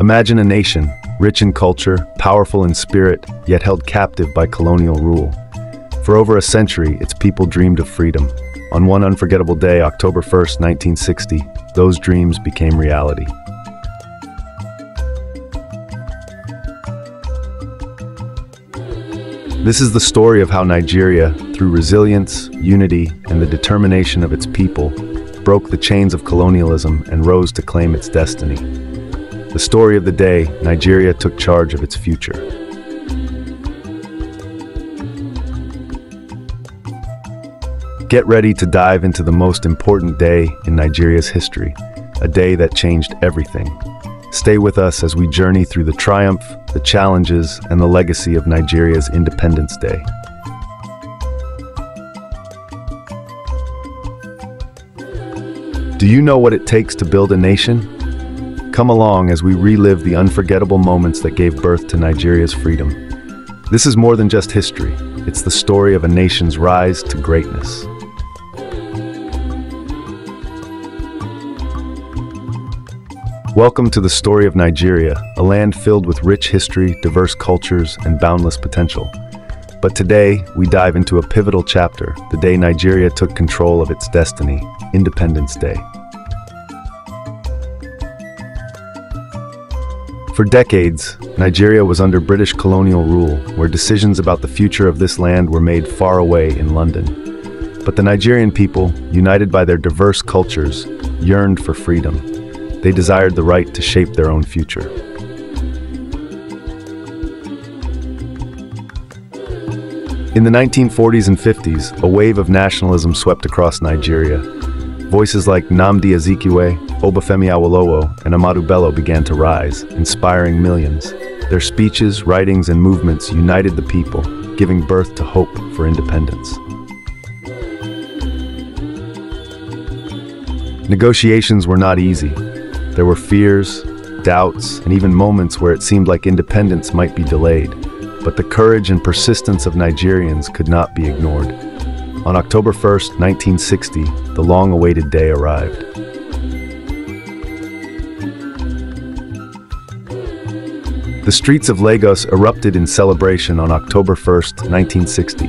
Imagine a nation, rich in culture, powerful in spirit, yet held captive by colonial rule. For over a century, its people dreamed of freedom. On one unforgettable day, October 1st, 1960, those dreams became reality. This is the story of how Nigeria, through resilience, unity, and the determination of its people, broke the chains of colonialism and rose to claim its destiny. The story of the day Nigeria took charge of its future. Get ready to dive into the most important day in Nigeria's history, a day that changed everything. Stay with us as we journey through the triumph, the challenges, and the legacy of Nigeria's Independence Day. Do you know what it takes to build a nation? Come along as we relive the unforgettable moments that gave birth to Nigeria's freedom. This is more than just history. It's the story of a nation's rise to greatness. Welcome to the story of Nigeria, a land filled with rich history, diverse cultures, and boundless potential. But today, we dive into a pivotal chapter, the day Nigeria took control of its destiny, Independence Day. For decades, Nigeria was under British colonial rule, where decisions about the future of this land were made far away in London. But the Nigerian people, united by their diverse cultures, yearned for freedom. They desired the right to shape their own future. In the 1940s and 50s, a wave of nationalism swept across Nigeria. Voices like Nnamdi Azikiwe, Obafemi Awolowo, and Ahmadu Bello began to rise, inspiring millions. Their speeches, writings, and movements united the people, giving birth to hope for independence. Negotiations were not easy. There were fears, doubts, and even moments where it seemed like independence might be delayed. But the courage and persistence of Nigerians could not be ignored. On October 1st, 1960, the long-awaited day arrived. The streets of Lagos erupted in celebration on October 1st, 1960.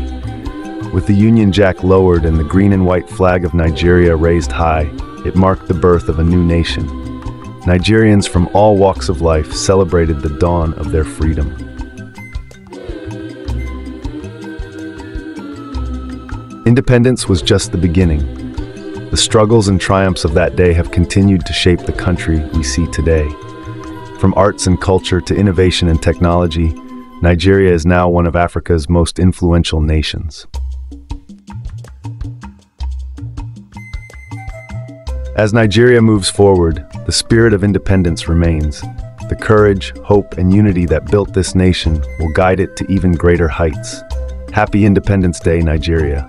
With the Union Jack lowered and the green and white flag of Nigeria raised high, it marked the birth of a new nation. Nigerians from all walks of life celebrated the dawn of their freedom. Independence was just the beginning. The struggles and triumphs of that day have continued to shape the country we see today. From arts and culture to innovation and technology, Nigeria is now one of Africa's most influential nations. As Nigeria moves forward, the spirit of independence remains. The courage, hope, and unity that built this nation will guide it to even greater heights. Happy Independence Day, Nigeria.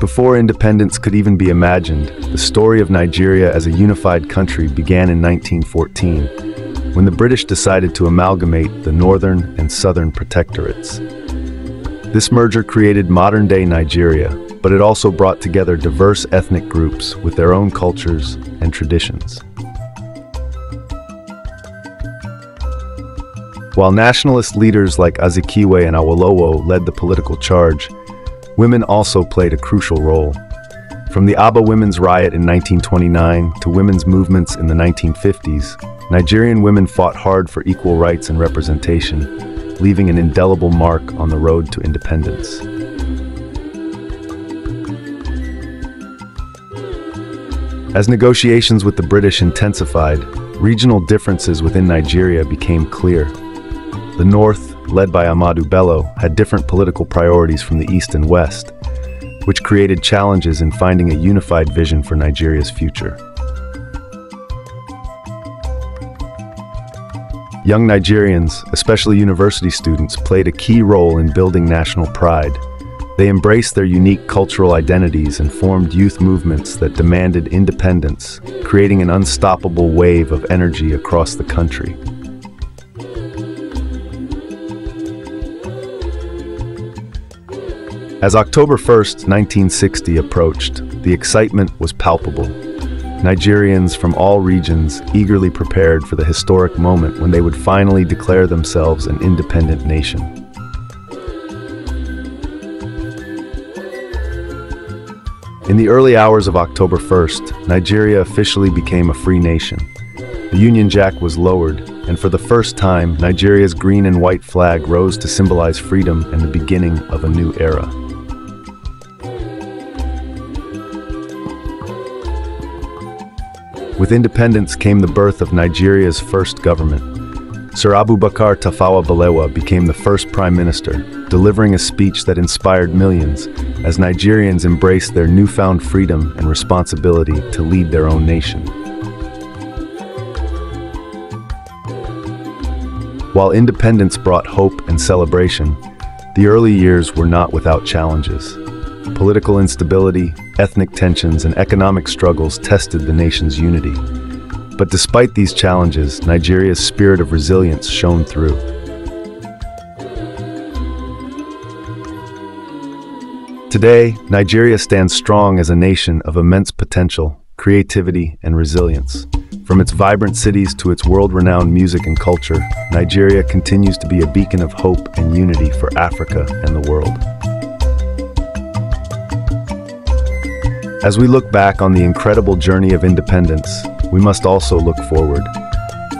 Before independence could even be imagined, the story of Nigeria as a unified country began in 1914, when the British decided to amalgamate the northern and southern protectorates. This merger created modern-day Nigeria, but it also brought together diverse ethnic groups with their own cultures and traditions. While nationalist leaders like Azikiwe and Awolowo led the political charge, women also played a crucial role. From the Aba Women's Riot in 1929 to women's movements in the 1950s, Nigerian women fought hard for equal rights and representation, leaving an indelible mark on the road to independence. As negotiations with the British intensified, regional differences within Nigeria became clear. The North, led by Ahmadu Bello, had different political priorities from the East and West, which created challenges in finding a unified vision for Nigeria's future. Young Nigerians, especially university students, played a key role in building national pride. They embraced their unique cultural identities and formed youth movements that demanded independence, creating an unstoppable wave of energy across the country. As October 1st, 1960 approached, the excitement was palpable. Nigerians from all regions eagerly prepared for the historic moment when they would finally declare themselves an independent nation. In the early hours of October 1st, Nigeria officially became a free nation. The Union Jack was lowered, and for the first time, Nigeria's green and white flag rose to symbolize freedom and the beginning of a new era. With independence came the birth of Nigeria's first government. Sir Abubakar Tafawa Balewa became the first prime minister, delivering a speech that inspired millions as Nigerians embraced their newfound freedom and responsibility to lead their own nation. While independence brought hope and celebration, the early years were not without challenges. Political instability, ethnic tensions, and economic struggles tested the nation's unity. But despite these challenges, Nigeria's spirit of resilience shone through. Today, Nigeria stands strong as a nation of immense potential, creativity, and resilience. From its vibrant cities to its world-renowned music and culture, Nigeria continues to be a beacon of hope and unity for Africa and the world. As we look back on the incredible journey of independence, we must also look forward.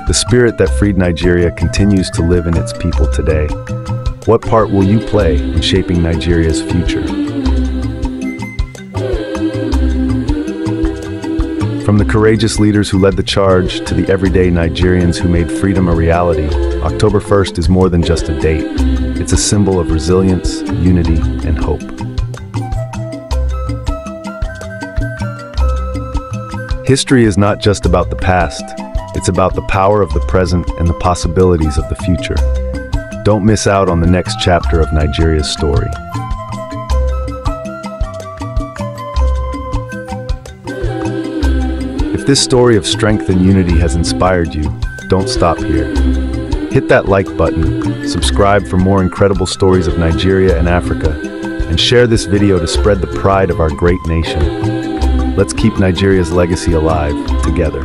The spirit that freed Nigeria continues to live in its people today. What part will you play in shaping Nigeria's future? From the courageous leaders who led the charge to the everyday Nigerians who made freedom a reality, October 1st is more than just a date. It's a symbol of resilience, unity, and hope. History is not just about the past, it's about the power of the present and the possibilities of the future. Don't miss out on the next chapter of Nigeria's story. If this story of strength and unity has inspired you, don't stop here. Hit that like button, subscribe for more incredible stories of Nigeria and Africa, and share this video to spread the pride of our great nation. Let's keep Nigeria's legacy alive together.